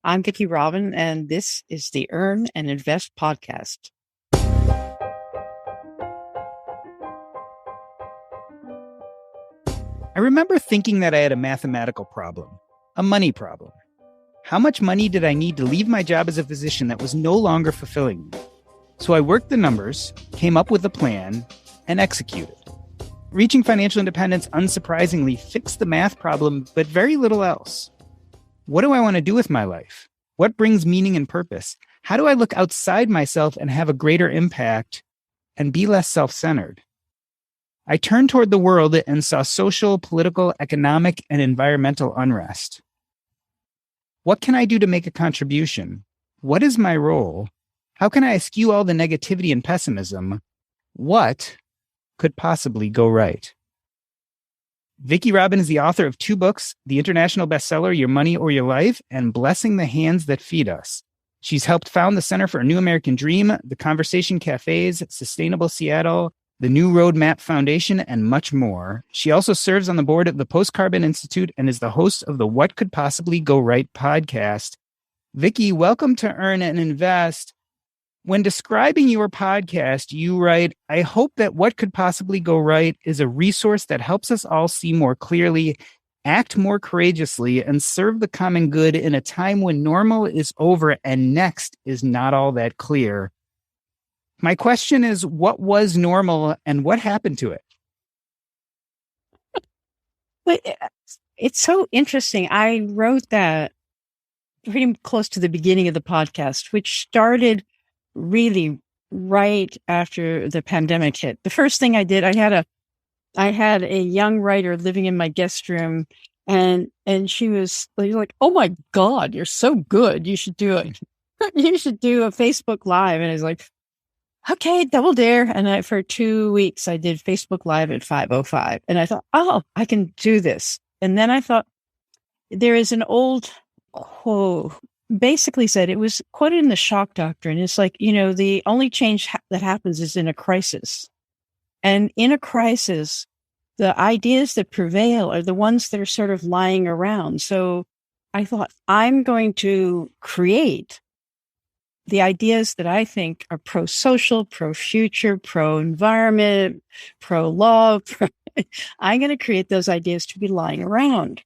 I'm Vicki Robin, and this is the Earn and Invest podcast. I remember thinking that I had a mathematical problem, a money problem. How much money did I need to leave my job as a physician that was no longer fulfilling me? So I worked the numbers, came up with a plan, and executed. Reaching financial independence, unsurprisingly, fixed the math problem, but very little else. What do I want to do with my life? What brings meaning and purpose? How do I look outside myself and have a greater impact and be less self-centered? I turned toward the world and saw social, political, economic, and environmental unrest. What can I do to make a contribution? What is my role? How can I eschew all the negativity and pessimism? What could possibly go right? Vicki Robin is the author of 2 books, the international bestseller, Your Money or Your Life, and Blessing the Hands That Feed Us. She's helped found the Center for a New American Dream, the Conversation Cafes, Sustainable Seattle, the New Roadmap Foundation, and much more. She also serves on the board of the Post-Carbon Institute and is the host of the What Could Possibly Go Right podcast. Vicki, welcome to Earn and Invest. When describing your podcast, you write, I hope that What Could Possibly Go Right is a resource that helps us all see more clearly, act more courageously, and serve the common good in a time when normal is over and next is not all that clear. My question is, what was normal and what happened to it? But it's so interesting. I wrote that pretty close to the beginning of the podcast, which started really right after the pandemic hit. The first thing I did, I had a young writer living in my guest room, and she was like, "Oh my God, you're so good. You should do it. You should do a Facebook Live." And I was like, "Okay, double dare." And for 2 weeks, I did Facebook Live at 5:05, and I thought, "Oh, I can do this." And then I thought, there is an old quote. Basically said, it was quoted in the shock doctrine. It's like, the only change that happens is in a crisis. And in a crisis, the ideas that prevail are the ones that are sort of lying around. So I thought, I'm going to create the ideas that I think are pro-social, pro-future, pro-environment, pro-law. I'm going to create those ideas to be lying around.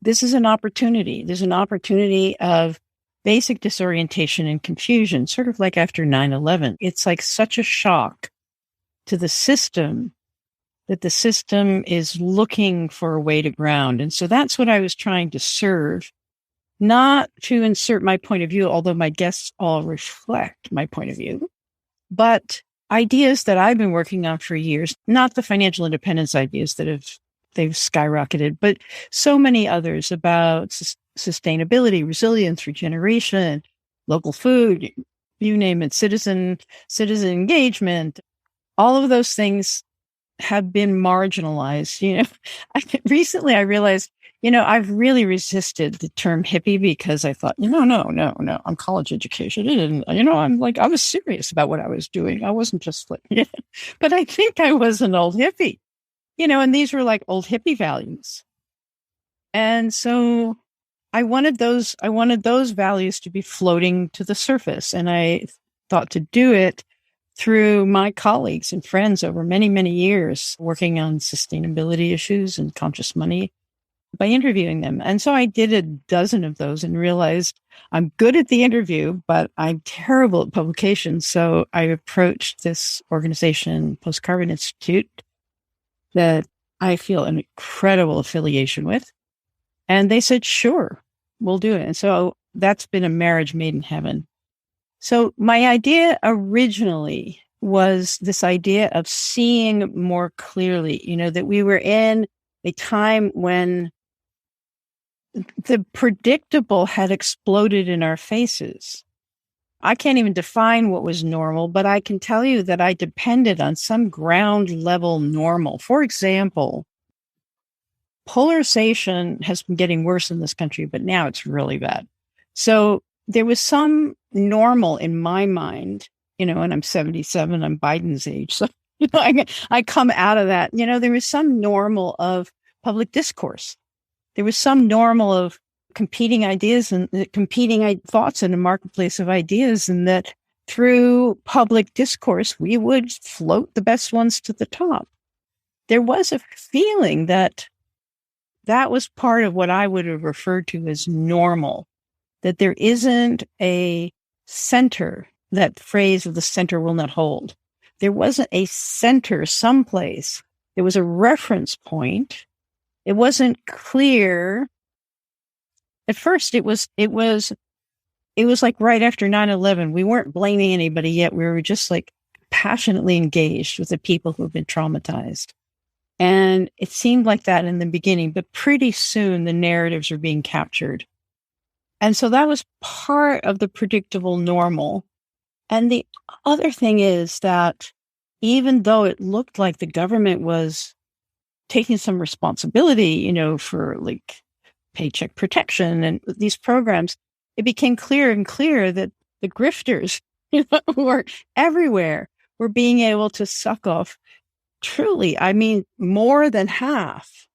This is an opportunity. There's an opportunity of basic disorientation and confusion, sort of like after 9/11. It's like such a shock to the system that the system is looking for a way to ground. And so that's what I was trying to serve, not to insert my point of view, although my guests all reflect my point of view, but ideas that I've been working on for years, not the financial independence ideas that they've skyrocketed, but so many others about sustainability, resilience, regeneration, local food, you name it, citizen engagement. All of those things have been marginalized. Recently I realized, I've really resisted the term hippie because I thought, no, I'm college educated. And, I was serious about what I was doing. I wasn't just but I think I was an old hippie, and these were like old hippie values. And so I wanted those values to be floating to the surface. And I thought to do it through my colleagues and friends over many, many years working on sustainability issues and conscious money by interviewing them. And so I did a dozen of those and realized I'm good at the interview, but I'm terrible at publication. So I approached this organization, Post-Carbon Institute, that I feel an incredible affiliation with. And they said, sure, we'll do it. And so that's been a marriage made in heaven. So my idea originally was this idea of seeing more clearly, that we were in a time when the predictable had exploded in our faces. I can't even define what was normal, but I can tell you that I depended on some ground level normal. For example, polarization has been getting worse in this country, but now it's really bad. So there was some normal in my mind, and I'm 77, I'm Biden's age. So, I come out of that, there was some normal of public discourse. There was some normal of competing ideas and competing thoughts in a marketplace of ideas, and that through public discourse, we would float the best ones to the top. There was a feeling that was part of what I would have referred to as normal, that there isn't a center, that phrase of the center will not hold. There wasn't a center someplace. There was a reference point. It wasn't clear. At first, it was like right after 9/11. We weren't blaming anybody yet. We were just like passionately engaged with the people who've been traumatized. And it seemed like that in the beginning, but pretty soon the narratives were being captured. And so that was part of the predictable normal. And the other thing is that even though it looked like the government was taking some responsibility, for like paycheck protection and these programs, it became clearer and clearer that the grifters who were everywhere were being able to suck off truly, more than half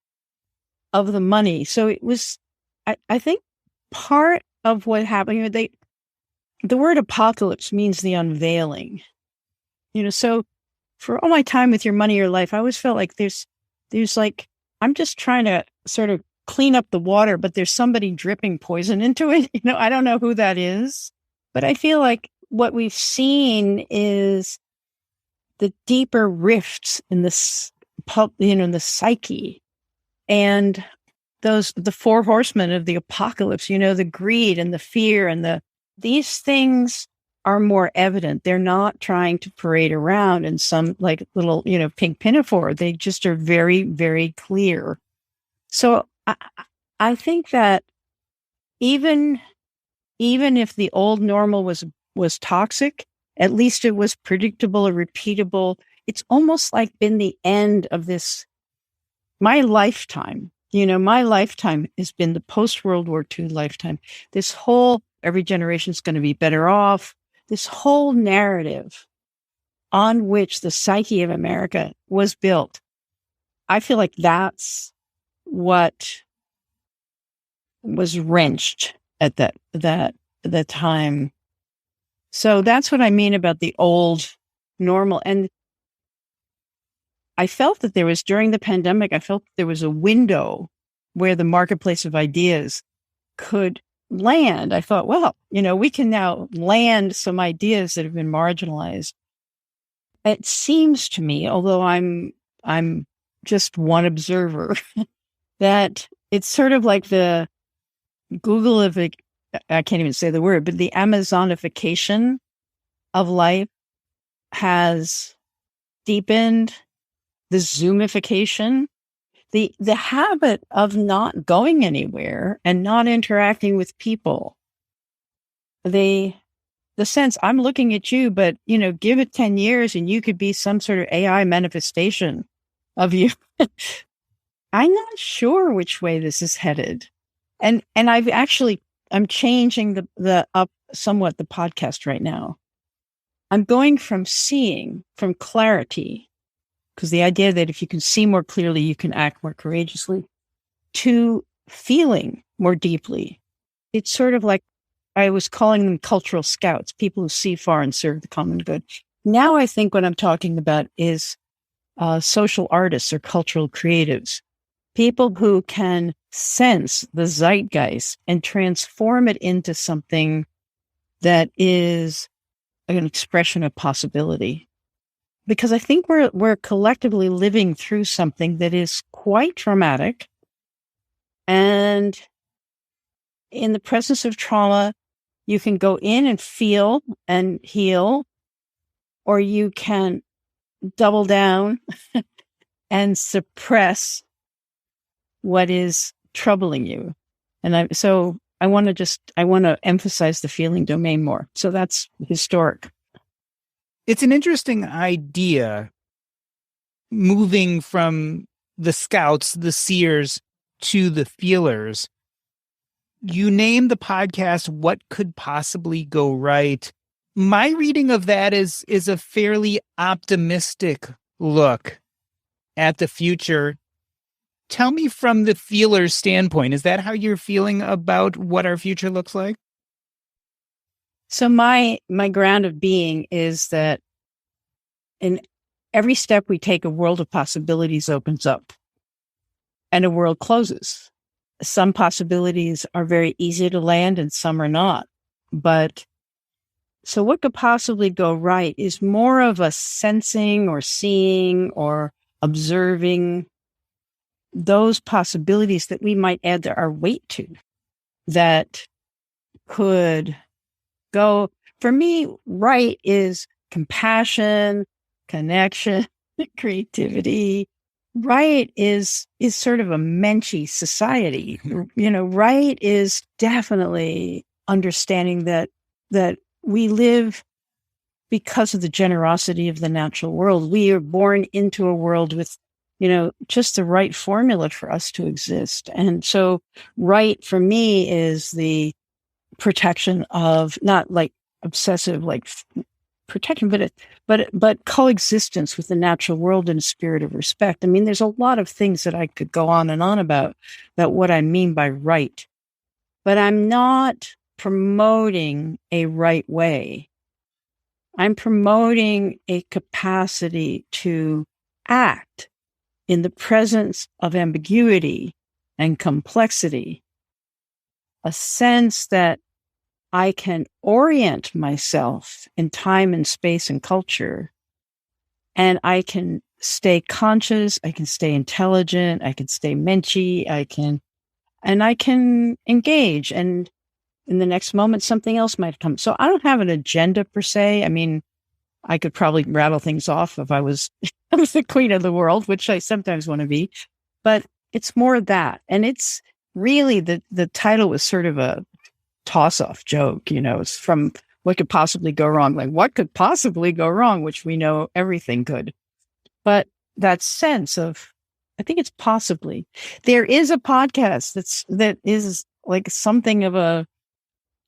of the money. So it was, I think part of what happened, the word apocalypse means the unveiling. So for all my time with Your Money, Your Life, I always felt like there's like, I'm just trying to sort of clean up the water, but there's somebody dripping poison into it. I don't know who that is, but I feel like what we've seen is the deeper rifts in this, in the psyche, and the four horsemen of the apocalypse, the greed and the fear and these things are more evident. They're not trying to parade around in some like little, pink pinafore. They just are very, very clear. So I think that even if the old normal was toxic, at least it was predictable or repeatable. It's almost like been the end of this. My lifetime, my lifetime has been the post-World War II lifetime. This whole, every generation is going to be better off. This whole narrative on which the psyche of America was built. I feel like that's what was wrenched at that time. So that's what I mean about the old normal. And I felt that during the pandemic, I felt there was a window where the marketplace of ideas could land. I thought, well, we can now land some ideas that have been marginalized. It seems to me, although I'm just one observer, that it's sort of like the Google of it. I can't even say the word, but the Amazonification of life has deepened. The Zoomification, the habit of not going anywhere and not interacting with people. The sense, I'm looking at you, but give it 10 years and you could be some sort of AI manifestation of you. I'm not sure which way this is headed. And I'm changing the podcast right now. I'm going from clarity, because the idea that if you can see more clearly, you can act more courageously, to feeling more deeply. It's sort of like I was calling them cultural scouts, people who see far and serve the common good. Now I think what I'm talking about is social artists or cultural creatives, people who can sense the zeitgeist and transform it into something that is an expression of possibility. Because I think we're collectively living through something that is quite traumatic. And in the presence of trauma, you can go in and feel and heal, or you can double down and suppress what is troubling you. And I want to emphasize the feeling domain more. So that's historic. It's an interesting idea, moving from the scouts, the seers, to the feelers. You named the podcast What Could Possibly Go Right. My reading of that is a fairly optimistic look at the future. tell me from the feeler's standpoint, is that how you're feeling about what our future looks like? So my ground of being is that in every step we take, a world of possibilities opens up and a world closes. Some possibilities are very easy to land and some are not. But so what could possibly go right is more of a sensing or seeing or observing those possibilities that we might add our weight to that could go. For me, right is compassion, connection, creativity. Right is sort of a menschy society. Right is definitely understanding that we live because of the generosity of the natural world. We are born into a world with, just the right formula for us to exist. And so right for me is the protection of not like obsessive, like protection, but coexistence with the natural world in a spirit of respect. I mean, there's a lot of things that I could go on and on about what I mean by right, but I'm not promoting a right way. I'm promoting a capacity to act in the presence of ambiguity and complexity, a sense that I can orient myself in time and space and culture, and I can stay conscious, I can stay intelligent, I can stay menschy, I can engage. And in the next moment, something else might come. So I don't have an agenda per se. I mean, I could probably rattle things off if I was the queen of the world, which I sometimes want to be, but it's more that. And it's really the title was sort of a toss-off joke, it's from what could possibly go wrong, like what could possibly go wrong, which we know everything could. But that sense of, I think it's possibly, there is a podcast that is like something of a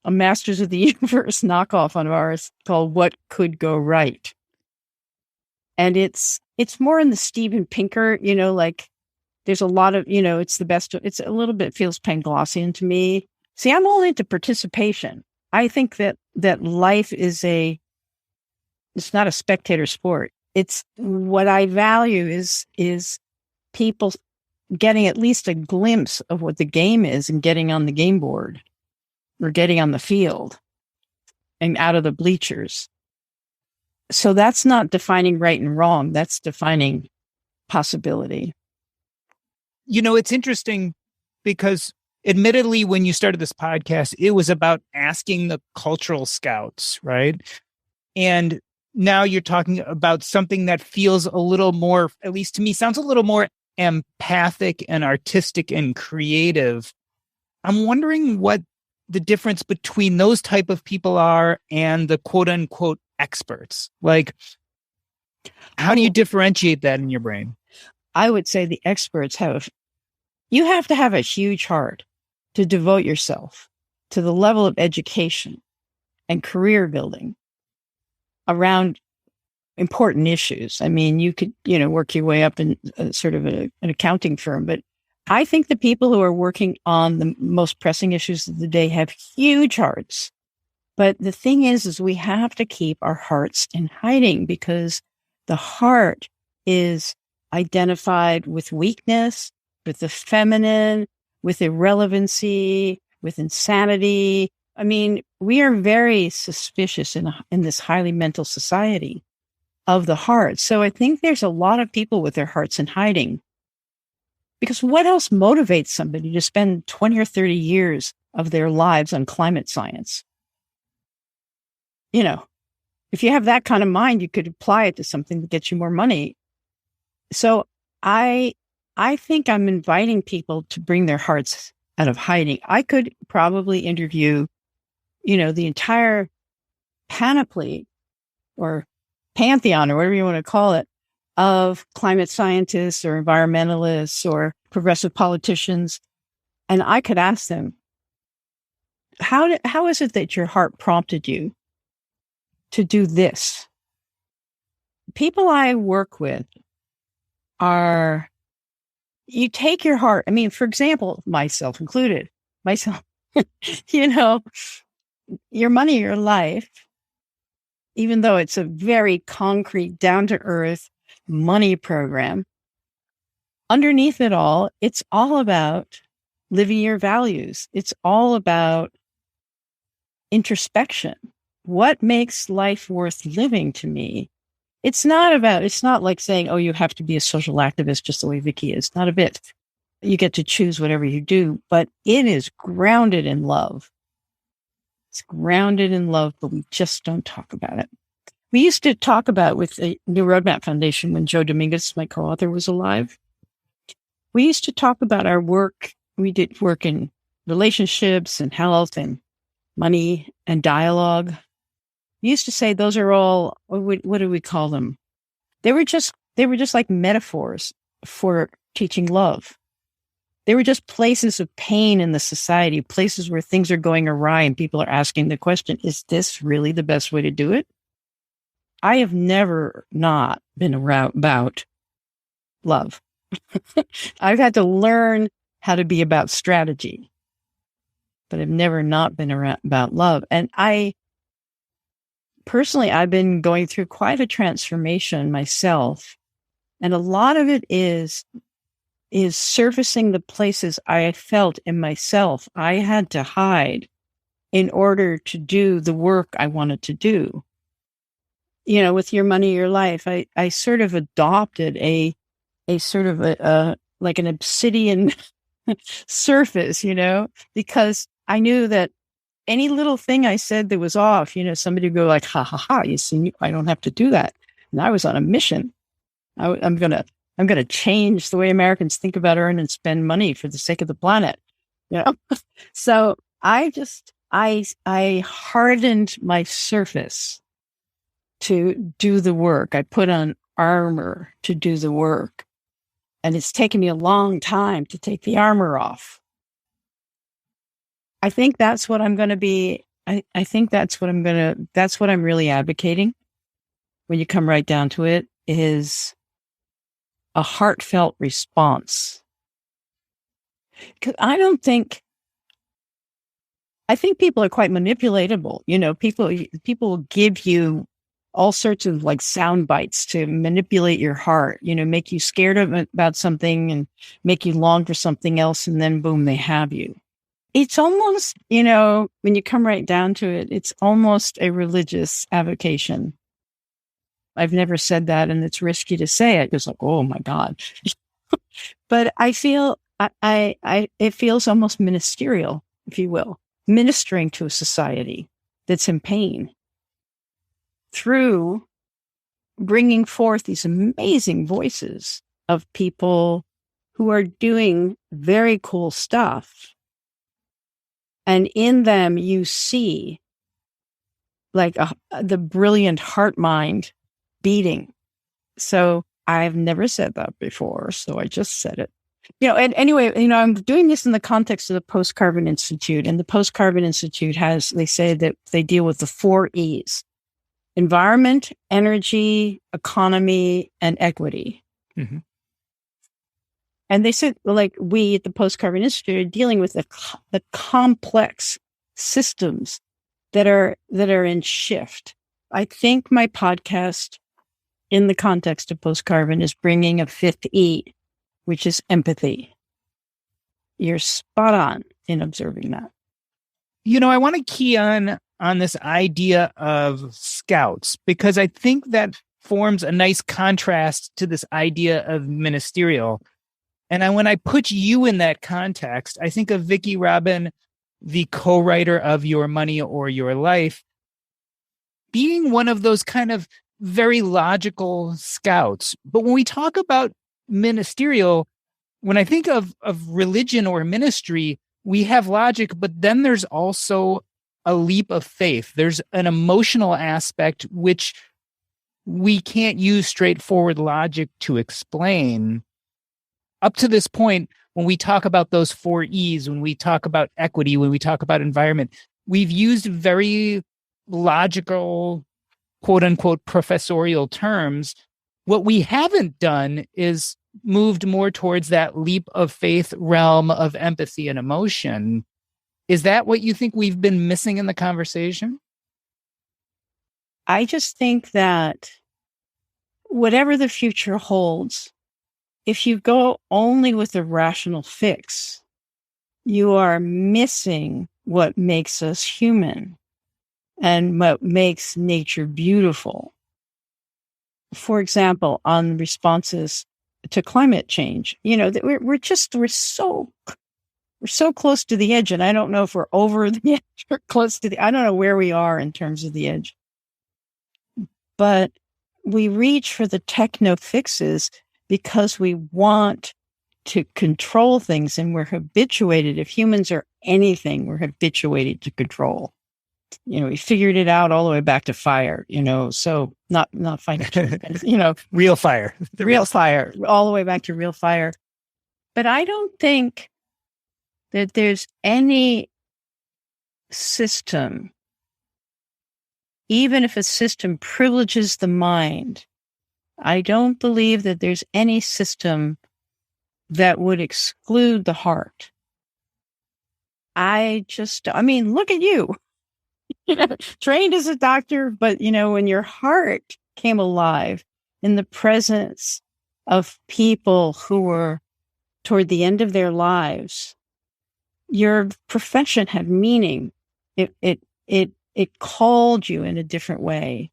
Masters of the Universe knockoff on ours called What Could Go Right. And it's more in the Steven Pinker, like there's a lot of, it's the best, it's a little bit feels Panglossian to me. See, I'm all into participation. I think that life is it's not a spectator sport. It's what I value is people getting at least a glimpse of what the game is and getting on the game board or getting on the field and out of the bleachers. So that's not defining right and wrong. That's defining possibility. It's interesting because admittedly, when you started this podcast, it was about asking the cultural scouts, right? And now you're talking about something that feels a little more, at least to me, sounds a little more empathic and artistic and creative. I'm wondering what the difference between those type of people are and the quote unquote experts. Like, how do you differentiate that in your brain? I would say the experts you have to have a huge heart to devote yourself to the level of education and career building around important issues. I mean, you could, work your way up in sort of an accounting firm, but I think the people who are working on the most pressing issues of the day have huge hearts. But the thing is we have to keep our hearts in hiding because the heart is identified with weakness, with the feminine, with irrelevancy, with insanity. I mean, we are very suspicious in this highly mental society of the heart. So I think there's a lot of people with their hearts in hiding. Because what else motivates somebody to spend 20 or 30 years of their lives on climate science? If you have that kind of mind, you could apply it to something that gets you more money. So I think I'm inviting people to bring their hearts out of hiding. I could probably interview, the entire panoply or pantheon or whatever you want to call it of climate scientists or environmentalists or progressive politicians. And I could ask them, how is it that your heart prompted you to do this? People I work with are, you take your heart. I mean, for example, myself included, myself, you know, your money, your life, even though it's a very concrete, down to earth money program, underneath it all, it's all about living your values. It's all about introspection. What makes life worth living to me? It's not like saying, oh, you have to be a social activist just the way Vicki is. Not a bit. You get to choose whatever you do, but it is grounded in love. It's grounded in love, but we just don't talk about it. We used to talk about with the New Roadmap Foundation when Joe Dominguez, my co-author, was alive. We used to talk about our work. We did work in relationships and health and money and dialogue. We used to say those are all, what do we call them? They were just like metaphors for teaching love. They were just places of pain in the society, places where things are going awry and people are asking the question, is this really the best way to do it? I have never not been about love. I've had to learn how to be about strategy, but I've never not been about love. And personally, I've been going through quite a transformation myself. And a lot of it is surfacing the places I felt in myself I had to hide in order to do the work I wanted to do. You know, with Your Money, Your Life, I sort of adopted a sort of like an obsidian surface, you know, because I knew that any little thing I said that was off, you know, somebody would go like, ha, ha, ha, you see, I don't have to do that. And I was on a mission. I'm going to change the way Americans think about earn and spend money for the sake of the planet. You know? So I hardened my surface to do the work. I put on armor to do the work. And it's taken me a long time to take the armor off. I think that's what I'm going to be. I think that's what I'm really advocating when you come right down to it, is a heartfelt response. Because I think people are quite manipulatable. You know, people will give you all sorts of like sound bites to manipulate your heart, you know, make you scared about something and make you long for something else. And then boom, they have you. It's almost, you know, when you come right down to it, it's almost a religious avocation. I've never said that, and it's risky to say it. It's like, oh my God. But I feel, it feels almost ministerial, if you will, ministering to a society that's in pain through bringing forth these amazing voices of people who are doing very cool stuff. And in them, you see like the brilliant heart mind beating. So I've never said that before, so I just said it. You know, and anyway, you know, I'm doing this in the context of the Post-Carbon Institute. And the Post-Carbon Institute they say that they deal with the 4 E's: environment, energy, economy, and equity. Mm-hmm. And they said, like, we at the Post-Carbon Institute are dealing with the complex systems that are in shift. I think my podcast, in the context of post-carbon, is bringing a 5th E, which is empathy. You're spot on in observing that. You know, I want to key on this idea of scouts, because I think that forms a nice contrast to this idea of ministerial. And when I put you in that context, I think of Vicki Robin, the co-writer of Your Money or Your Life, being one of those kind of very logical scouts. But when we talk about ministerial, when I think of religion or ministry, we have logic, but then there's also a leap of faith. There's an emotional aspect which we can't use straightforward logic to explain. Up to this point, when we talk about those 4 E's, when we talk about equity, when we talk about environment, we've used very logical, quote unquote, professorial terms. What we haven't done is moved more towards that leap of faith realm of empathy and emotion. Is that what you think we've been missing in the conversation? I just think that whatever the future holds, if you go only with a rational fix, you are missing what makes us human and what makes nature beautiful. For example, on responses to climate change, we're so close to the edge, and I don't know if we're over the edge or close to I don't know where we are in terms of the edge. But we reach for the techno fixes because we want to control things, and we're habituated. If humans are anything, we're habituated to control. We figured it out all the way back to fire, so not financial, real fire, the real fire, all the way back to real fire. But I don't think that there's any system, even if a system privileges the mind, I don't believe that there's any system that would exclude the heart. Look at you. Trained as a doctor, but when your heart came alive in the presence of people who were toward the end of their lives, your profession had meaning. It called you in a different way.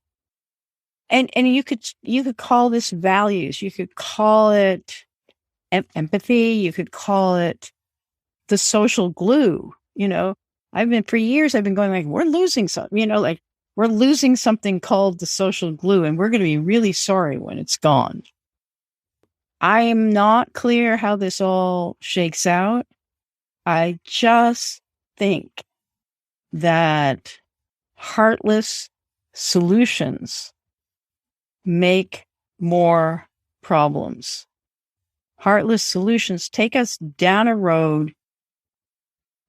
And you could call this values. You could call it empathy. You could call it the social glue. For years, I've been going like, we're losing something, we're losing something called the social glue, and we're going to be really sorry when it's gone. I am not clear how this all shakes out. I just think that heartless solutions make more problems. Heartless solutions take us down a road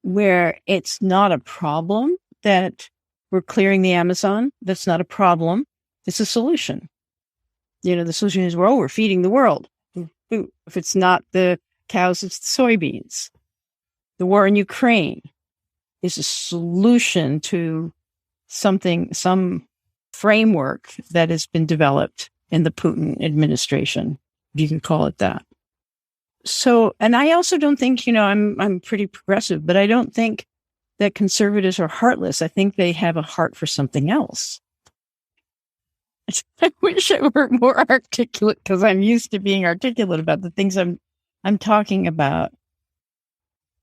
where it's not a problem that we're clearing the Amazon. That's not a problem. It's a solution. The solution is, we're feeding the world. If it's not the cows, it's the soybeans. The war in Ukraine is a solution to some framework that has been developed in the Putin administration, if you can call it that. So, and I also don't think, I'm pretty progressive, but I don't think that conservatives are heartless. I think they have a heart for something else. I wish I were more articulate, because I'm used to being articulate about the things I'm talking about.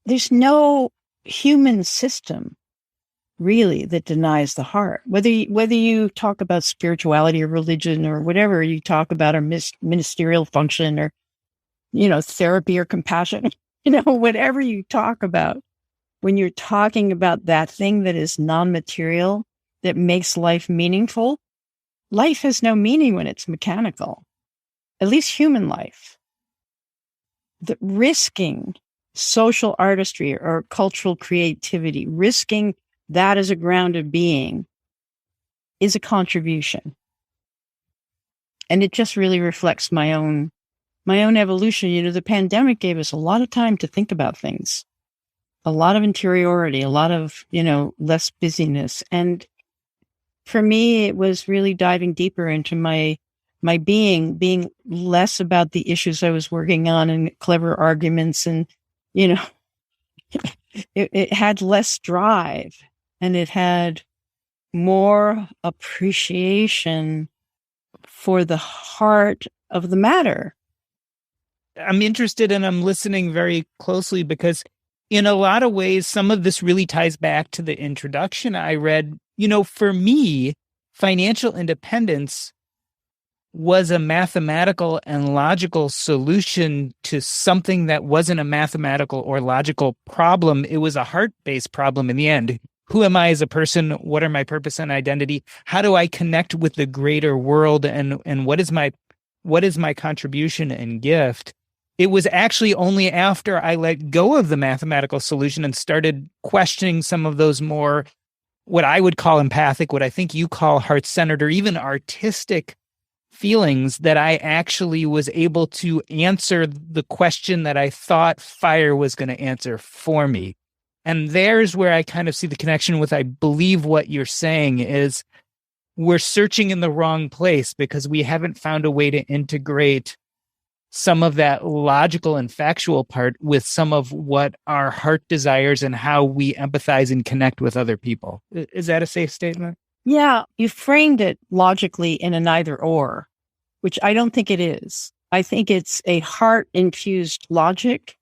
There's no human system really that denies the heart. Whether you talk about spirituality or religion or whatever you talk about, or ministerial function, or therapy or compassion, whatever you talk about, when you're talking about that thing that is non-material, that makes life meaningful, life has no meaning when it's mechanical, at least human life. The risking social artistry or cultural creativity, risking that as a ground of being, is a contribution. And it just really reflects my own evolution. The pandemic gave us a lot of time to think about things, a lot of interiority, a lot of, less busyness. And for me, it was really diving deeper into my being less about the issues I was working on and clever arguments. And, it had less drive, and it had more appreciation for the heart of the matter. I'm interested, and I'm listening very closely, because in a lot of ways, some of this really ties back to the introduction I read. For me, financial independence was a mathematical and logical solution to something that wasn't a mathematical or logical problem. It was a heart-based problem in the end. Who am I as a person? What are my purpose and identity? How do I connect with the greater world? And what is my contribution and gift? It was actually only after I let go of the mathematical solution and started questioning some of those more, what I would call empathic, what I think you call heart-centered, or even artistic feelings that I actually was able to answer the question that I thought fire was going to answer for me. And there's where I kind of see the connection with, I believe what you're saying is we're searching in the wrong place because we haven't found a way to integrate some of that logical and factual part with some of what our heart desires and how we empathize and connect with other people. Is that a safe statement? Yeah, you framed it logically in an either or, which I don't think it is. I think it's a heart-infused logic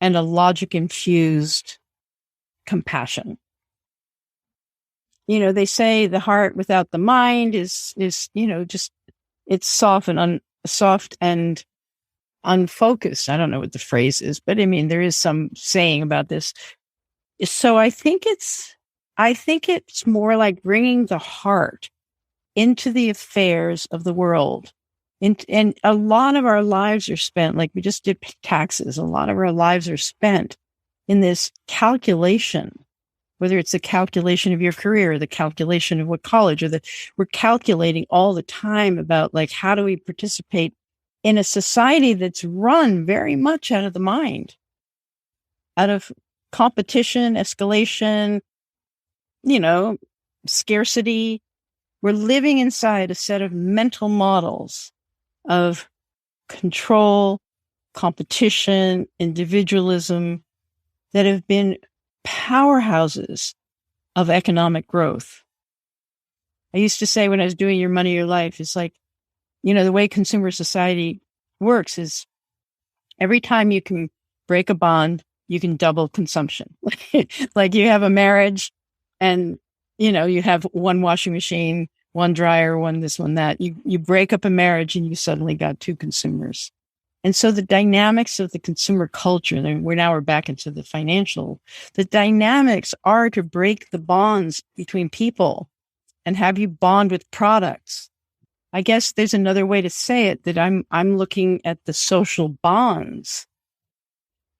and a logic-infused compassion. You know, they say the heart without the mind is just it's soft and unfocused. I don't know what the phrase is, but I mean, there is some saying about this. So I think it's more like bringing the heart into the affairs of the world. And a lot of our lives are spent, like we just did taxes, a lot of our lives are spent in this calculation, whether it's the calculation of your career, or the calculation of what college, we're calculating all the time about like, how do we participate in a society that's run very much out of the mind, out of competition, escalation, scarcity. We're living inside a set of mental models of control, competition, individualism that have been powerhouses of economic growth. I used to say when I was doing Your Money, Your Life, it's like, the way consumer society works is every time you can break a bond, you can double consumption. Like you have a marriage and, you have one washing machine, one dryer, one this, one that. You break up a marriage and you suddenly got two consumers. And so the dynamics of the consumer culture, and we're back into the financial, the dynamics are to break the bonds between people and have you bond with products. I guess there's another way to say it, that I'm looking at the social bonds.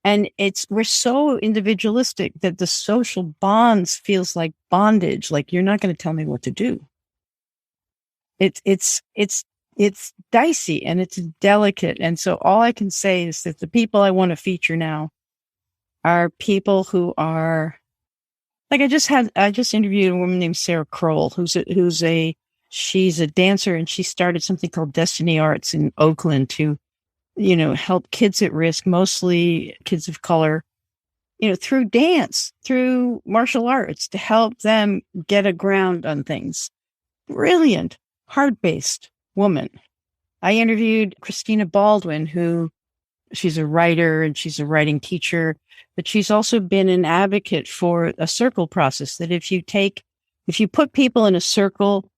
And we're so individualistic that the social bonds feels like bondage, like you're not going to tell me what to do. It's dicey and it's delicate. And so all I can say is that the people I want to feature now are people who are like, I just interviewed a woman named Sarah Kroll, she's a dancer, and she started something called Destiny Arts in Oakland to, help kids at risk, mostly kids of color, through dance, through martial arts, to help them get a ground on things. Brilliant, heart-based woman. I interviewed Christina Baldwin, she's a writer and she's a writing teacher, but she's also been an advocate for a circle process, that if you put people in a circle,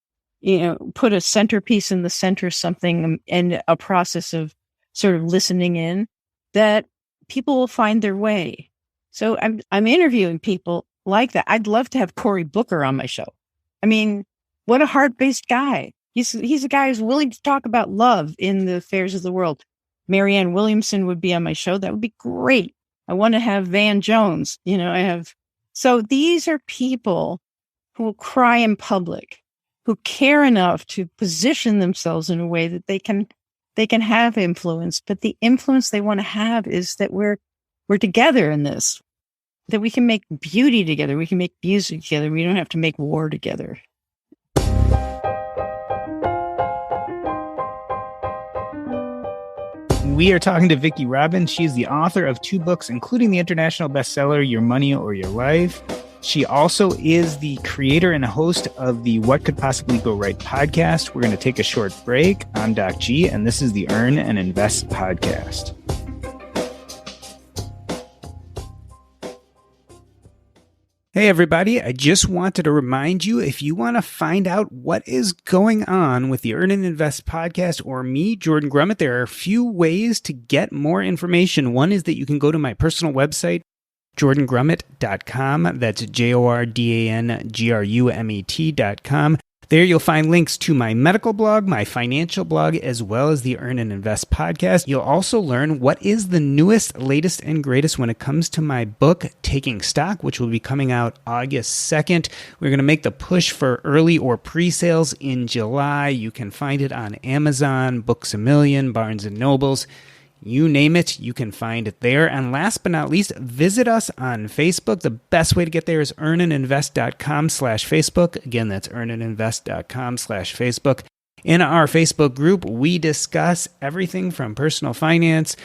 put a centerpiece in the center, something, and a process of sort of listening in, that people will find their way. So I'm interviewing people like that. I'd love to have Cory Booker on my show. I mean, what a heart-based guy. He's a guy who's willing to talk about love in the affairs of the world. Marianne Williamson would be on my show. That would be great. I want to have Van Jones. So these are people who will cry in public, who care enough to position themselves in a way that they can have influence. But the influence they want to have is that we're together in this, that we can make beauty together. We can make music together. We don't have to make war together. We are talking to Vicki Robin. She is the author of 2 books, including the international bestseller, Your Money or Your Life. She also is the creator and host of the What Could Possibly Go Right podcast. We're going to take a short break. I'm Doc G, and this is the Earn and Invest podcast. Hey, everybody. I just wanted to remind you, if you want to find out what is going on with the Earn and Invest podcast or me, Jordan Grummett, there are a few ways to get more information. One is that you can go to my personal website, jordangrummett.com. That's JORDANGRUMET.com. There you'll find links to my medical blog, my financial blog, as well as the Earn and Invest podcast. You'll also learn what is the newest, latest, and greatest when it comes to my book, Taking Stock, which will be coming out August 2nd. We're going to make the push for early or pre-sales in July. You can find it on Amazon, Books A Million, Barnes & Nobles. You name it, you can find it there. And last but not least, visit us on Facebook. The best way to get there is earnandinvest.com/Facebook. Again, that's earnandinvest.com/Facebook. In our Facebook group, we discuss everything from personal finance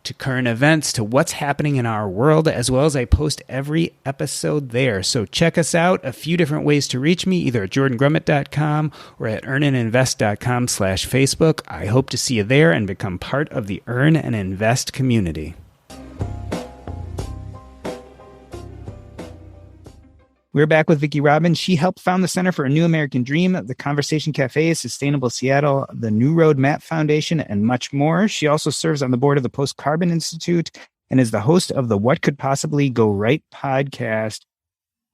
to current events to what's happening in our world, as well as I post every episode there. So check us out. A few different ways to reach me, either at jordangrummett.com or at earnandinvest.com/Facebook. I hope to see you there and become part of the Earn and Invest community. We're back with Vicki Robin. She helped found the Center for a New American Dream, the Conversation Cafe, Sustainable Seattle, the New Road Map Foundation, and much more. She also serves on the board of the Post Carbon Institute and is the host of the What Could Possibly Go Right podcast.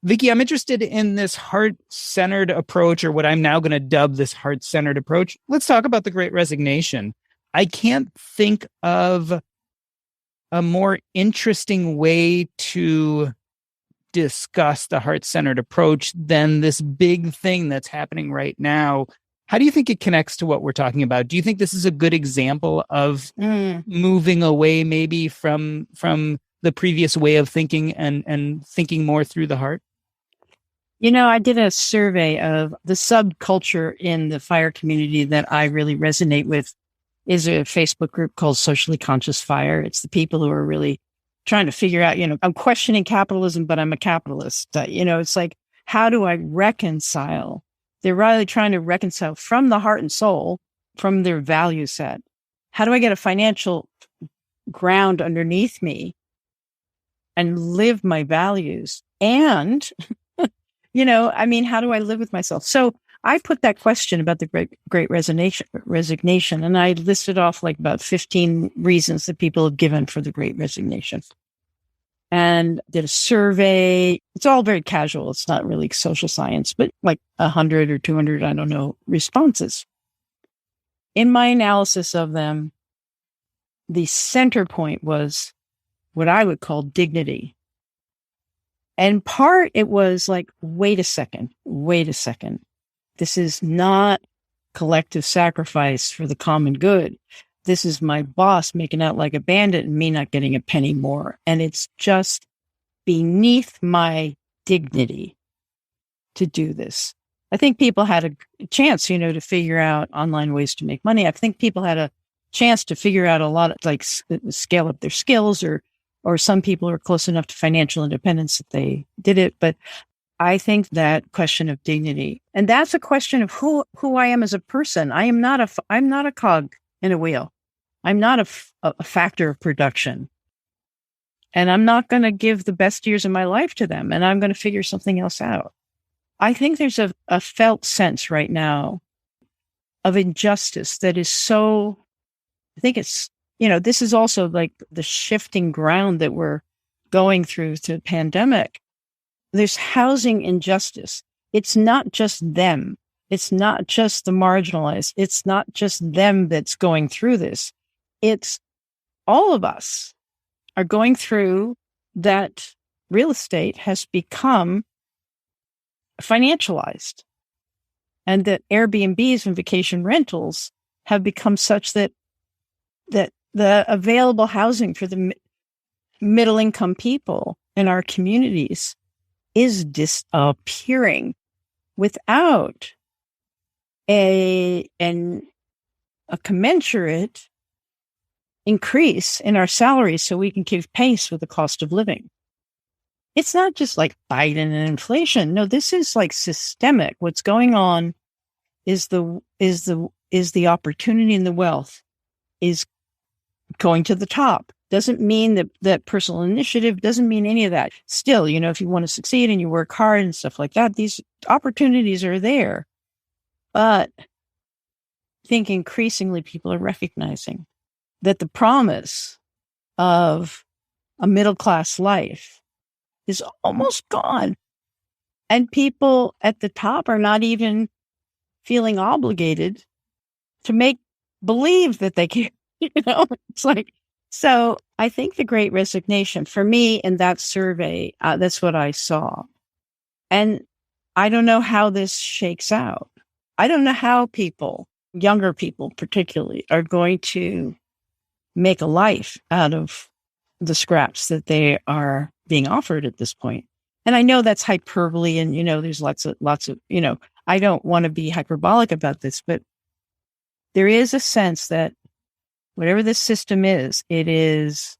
Vicki, I'm interested in this heart-centered approach, or what I'm now going to dub this heart-centered approach. Let's talk about the Great Resignation. I can't think of a more interesting way to discuss the heart-centered approach than this big thing that's happening right now. How do you think it connects to what we're talking about? Do you think this is a good example of moving away maybe from the previous way of thinking and thinking more through the heart? You know, I did a survey of the subculture in the FIRE community that I really resonate with. Is a Facebook group called Socially Conscious FIRE. It's the people who are really trying to figure out, I'm questioning capitalism, but I'm a capitalist. It's like, how do I reconcile? They're really trying to reconcile from the heart and soul, from their value set. How do I get a financial ground underneath me and live my values? And, how do I live with myself? So I put that question about the great resignation, and I listed off like about 15 reasons that people have given for the Great Resignation. And did a survey. It's all very casual. It's not really social science, but like 100 or 200, I don't know, responses. In my analysis of them, the center point was what I would call dignity. And part, it was like, wait a second. This is not collective sacrifice for the common good. This is my boss making out like a bandit and me not getting a penny more. And it's just beneath my dignity to do this. I think people had a chance, to figure out online ways to make money. I think people had a chance to figure out a lot of, like, scale up their skills, or some people are close enough to financial independence that they did it. But I think that question of dignity, and that's a question of who I am as a person. I'm not a cog in a wheel. I'm not a factor of production. And I'm not going to give the best years of my life to them. And I'm going to figure something else out. I think there's a felt sense right now of injustice that is so, I think it's, this is also like the shifting ground that we're going through the pandemic. There's housing injustice. It's not just them. It's not just the marginalized. It's not just them that's going through this. It's all of us are going through that. Real estate has become financialized, and that Airbnbs and vacation rentals have become such that the available housing for the middle income people in our communities is disappearing without a commensurate increase in our salaries so we can keep pace with the cost of living. It's not just like Biden and inflation. No, this is like systemic. What's going on is the opportunity and the wealth is going to the top. Doesn't mean that personal initiative, doesn't mean any of that. Still, if you want to succeed and you work hard and stuff like that, these opportunities are there. But I think increasingly people are recognizing that the promise of a middle-class life is almost gone. And people at the top are not even feeling obligated to make believe that they care. It's like, so I think the Great Resignation for me in that survey, that's what I saw. And I don't know how this shakes out. I don't know how people, younger people particularly, are going to make a life out of the scraps that they are being offered at this point. And I know that's hyperbole and, there's lots of, I don't want to be hyperbolic about this, but there is a sense that whatever this system is, it is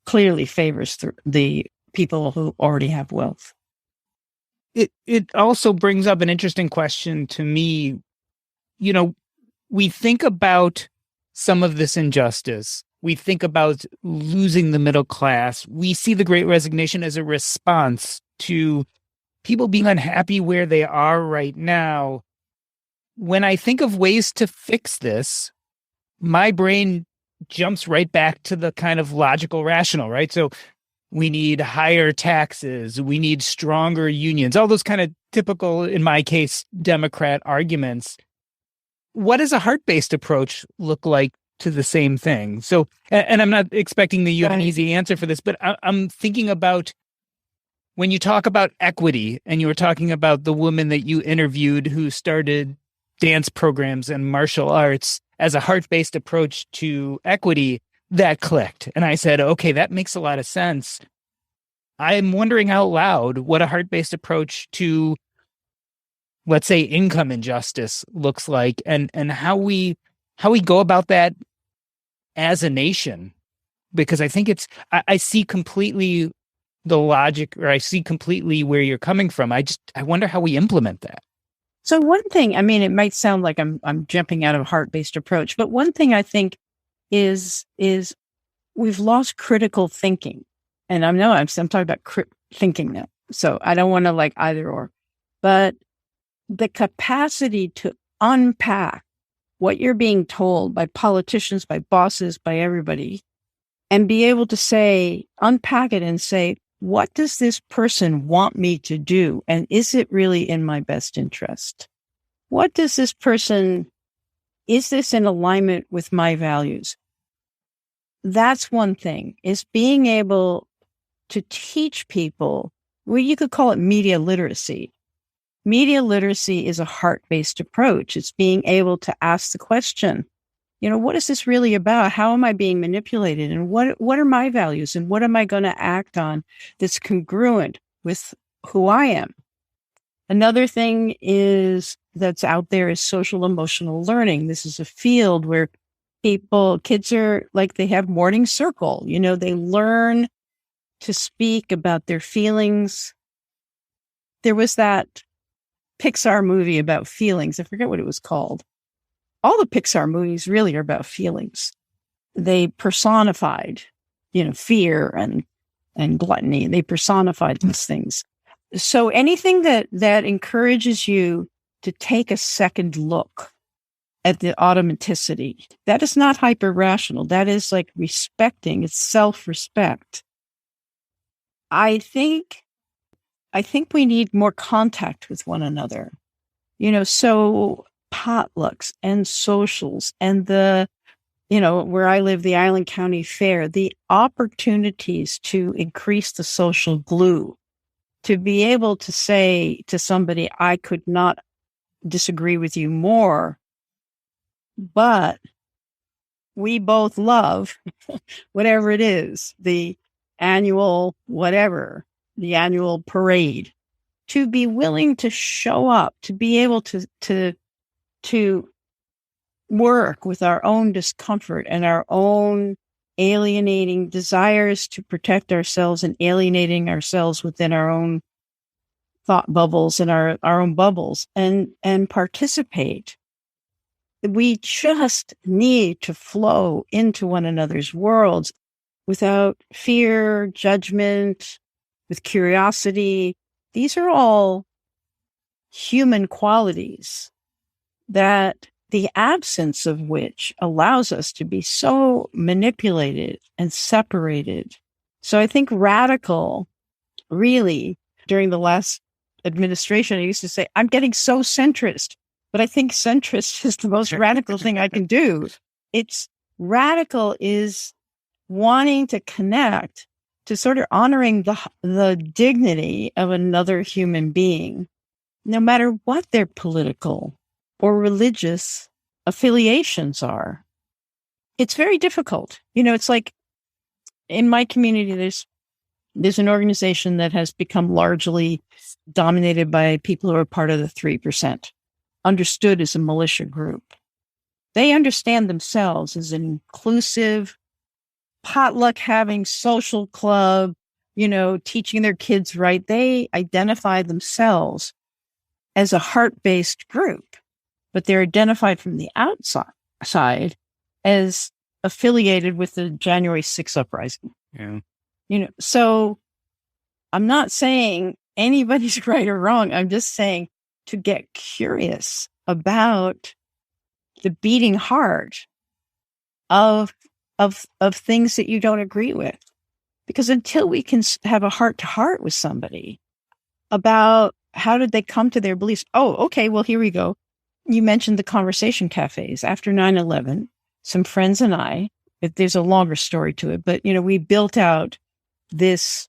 clearly favors the people who already have wealth. It also brings up an interesting question to me. We think about some of this injustice. We think about losing the middle class. We see the Great Resignation as a response to people being unhappy where they are right now. When I think of ways to fix this, my brain jumps right back to the kind of logical, rational, right? So we need higher taxes. We need stronger unions, all those kind of typical, in my case, Democrat arguments. What does a heart-based approach look like to the same thing? So, and I'm not expecting that you have an easy answer for this, but I'm thinking about when you talk about equity, and you were talking about the woman that you interviewed who started dance programs and martial arts as a heart-based approach to equity, that clicked. And I said, okay, that makes a lot of sense. I'm wondering out loud what a heart-based approach to, let's say, income injustice looks like, and how we go about that as a nation. Because I think I see completely the logic, or I see completely where you're coming from. I wonder how we implement that. So one thing, I mean, it might sound like I'm jumping out of a heart-based approach, but one thing I think is we've lost critical thinking. And I'm talking about thinking now. So I don't want to like either or, but the capacity to unpack what you're being told by politicians, by bosses, by everybody, and be able to unpack it and say, what does this person want me to do? And is it really in my best interest? What does this person, is this in alignment with my values? That's one thing, is being able to teach people, well, you could call it media literacy. Media literacy is a heart-based approach. It's being able to ask the question, what is this really about? How am I being manipulated? And what are my values? And what am I going to act on that's congruent with who I am? Another thing that's out there is social emotional learning. This is a field where kids are like, they have morning circle. They learn to speak about their feelings. There was that Pixar movie about feelings. I forget what it was called. All the Pixar movies really are about feelings. They personified, fear and gluttony. They personified these things. So anything that encourages you to take a second look at the automaticity, that is not hyper rational. That is like respecting. It's self-respect. I think we need more contact with one another. So potlucks and socials and where I live, the Island County Fair, the opportunities to increase the social glue, to be able to say to somebody, I could not disagree with you more, but we both love whatever it is, the annual whatever, the annual parade, to be willing to show up, to be able to work with our own discomfort and our own alienating desires to protect ourselves and alienating ourselves within our own thought bubbles and our own bubbles and participate. We just need to flow into one another's worlds without fear, judgment, with curiosity. These are all human qualities that the absence of which allows us to be so manipulated and separated. So I think radical, really, during the last administration, I used to say, I'm getting so centrist. but I think centrist is the most radical thing I can do. It's radical is wanting to connect to sort of honoring the dignity of another human being, no matter what their political or religious affiliations are. It's very difficult. It's like in my community, there's an organization that has become largely dominated by people who are part of the 3%, understood as a militia group. They understand themselves as an inclusive, potluck having social club, teaching their kids right. They identify themselves as a heart-based group, but they're identified from the outside as affiliated with the January 6th uprising. Yeah. So I'm not saying anybody's right or wrong. I'm just saying to get curious about the beating heart of things that you don't agree with. Because until we can have a heart-to-heart with somebody about how did they come to their beliefs? Oh, okay, well, here we go. You mentioned the conversation cafes. After 9/11, some friends and I, there's a longer story to it, but, we built out this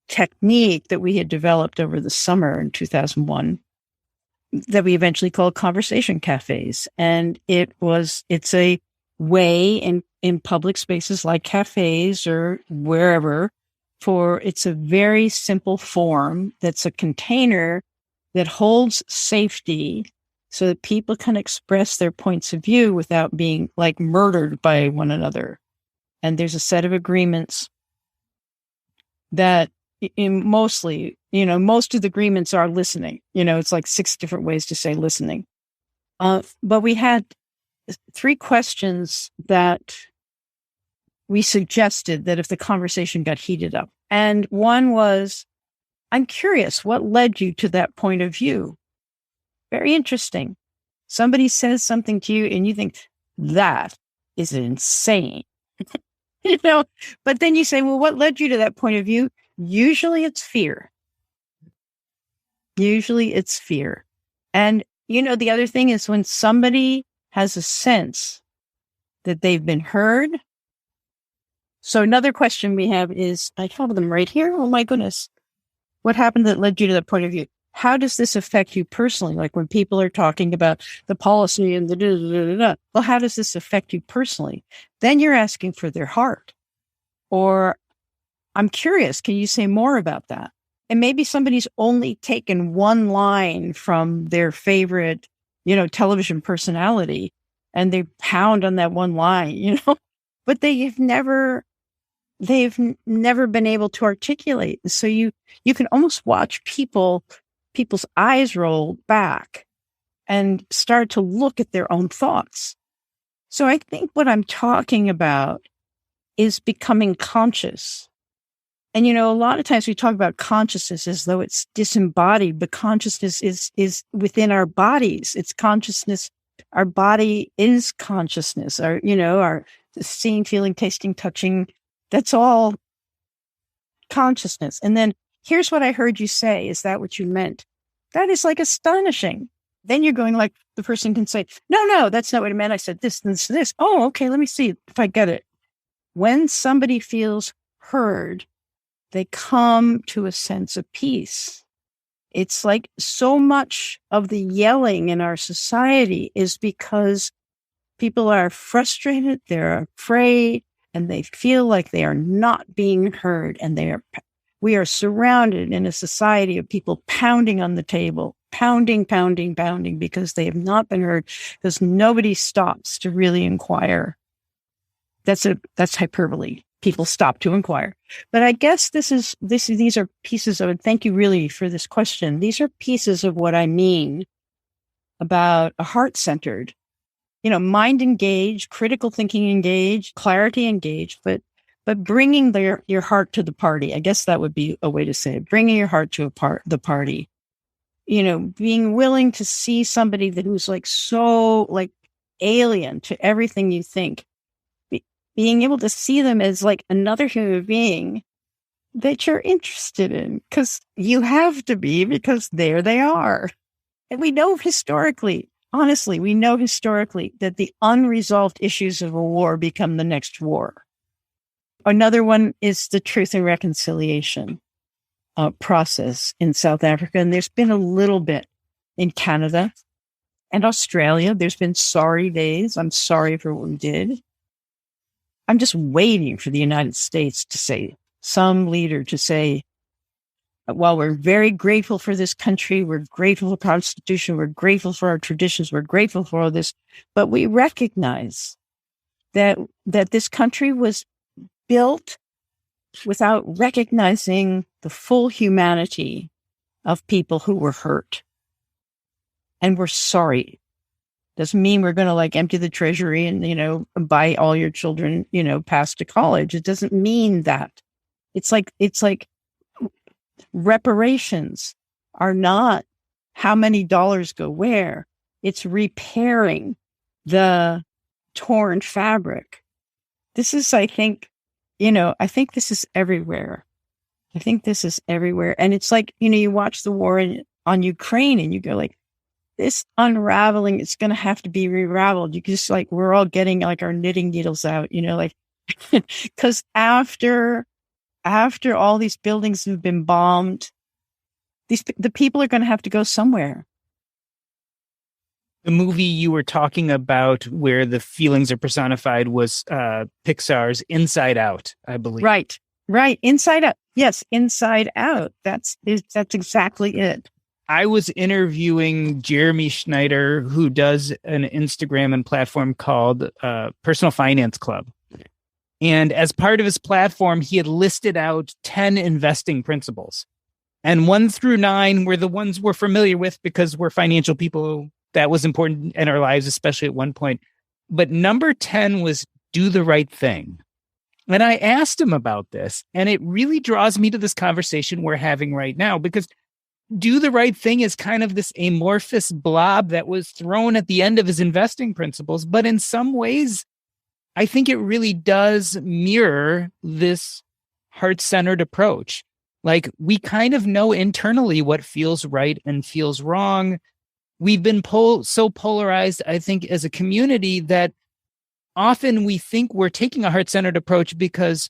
technique that we had developed over the summer in 2001 that we eventually called conversation cafes. And it's a way in public spaces like cafes or wherever it's a very simple form that's a container that holds safety so that people can express their points of view without being like murdered by one another. And there's a set of agreements that most of the agreements are listening. It's like 6 different ways to say listening. But we had 3 questions that we suggested that if the conversation got heated up. And one was, I'm curious, what led you to that point of view? Very interesting. Somebody says something to you and you think, that is insane. But then you say, well, what led you to that point of view? Usually it's fear. And, the other thing is when somebody has a sense that they've been heard. So another question we have is, I have them right here. Oh my goodness. What happened that led you to that point of view? How does this affect you personally? Like when people are talking about the policy and the well, how does this affect you personally? Then you're asking for their heart. Or I'm curious, can you say more about that? And maybe somebody's only taken one line from their favorite, television personality and they pound on that one line, but they've never been able to articulate. So you can almost watch people's eyes roll back and start to look at their own thoughts. So I think what I'm talking about is becoming conscious. And, a lot of times we talk about consciousness as though it's disembodied, but consciousness is within our bodies. It's consciousness. Our body is consciousness. Our seeing, feeling, tasting, touching, that's all consciousness. And then here's what I heard you say. Is that what you meant? That is like astonishing. Then you're going like the person can say, no, that's not what I meant. I said this, this. Oh, okay. Let me see if I get it. When somebody feels heard, they come to a sense of peace. It's like so much of the yelling in our society is because people are frustrated, they're afraid, and they feel like they are not being heard. And we are surrounded in a society of people pounding on the table, pounding, because they have not been heard, because nobody stops to really inquire. That's hyperbole. People stop to inquire. But I guess these are pieces of it. Thank you really for this question. These are pieces of what I mean about a heart-centered, mind engaged, critical thinking engaged, clarity engaged, but bringing your heart to the party. I guess that would be a way to say it. Bringing your heart to the party. Being willing to see somebody who's like so like alien to everything you think. Being able to see them as like another human being that you're interested in, because you have to be, because there they are. And we know historically, honestly, we know historically that the unresolved issues of a war become the next war. Another one is the Truth and Reconciliation process in South Africa. And there's been a little bit in Canada and Australia. There's been sorry days. I'm sorry for what we did. I'm just waiting for the United States to say, some leader to say, while we're very grateful for this country, we're grateful for the Constitution, we're grateful for our traditions, we're grateful for all this, but we recognize that this country was built without recognizing the full humanity of people who were hurt. And we're sorry. Doesn't mean we're going to like empty the treasury and, buy all your children, pass to college. It doesn't mean that. It's like reparations are not how many dollars go where. It's repairing the torn fabric. This is, I think this is everywhere. I think this is everywhere. And it's like, you watch the war on Ukraine and you go like, this unraveling, it's going to have to be re-raveled. You just like, we're all getting like our knitting needles out, because after all these buildings have been bombed, the people are going to have to go somewhere. The movie you were talking about where the feelings are personified was Pixar's Inside Out, I believe. Right. Inside Out. Yes, Inside Out. That's exactly it. I was interviewing Jeremy Schneider, who does an Instagram and platform called Personal Finance Club. And as part of his platform, he had listed out 10 investing principles. And 1 through 9 were the ones we're familiar with because we're financial people. That was important in our lives, especially at one point. But number 10 was do the right thing. And I asked him about this, and it really draws me to this conversation we're having right now, because do the right thing is kind of this amorphous blob that was thrown at the end of his investing principles. But in some ways, I think it really does mirror this heart-centered approach. Like, we kind of know internally what feels right and feels wrong. We've been so polarized, I think, as a community that often we think we're taking a heart-centered approach because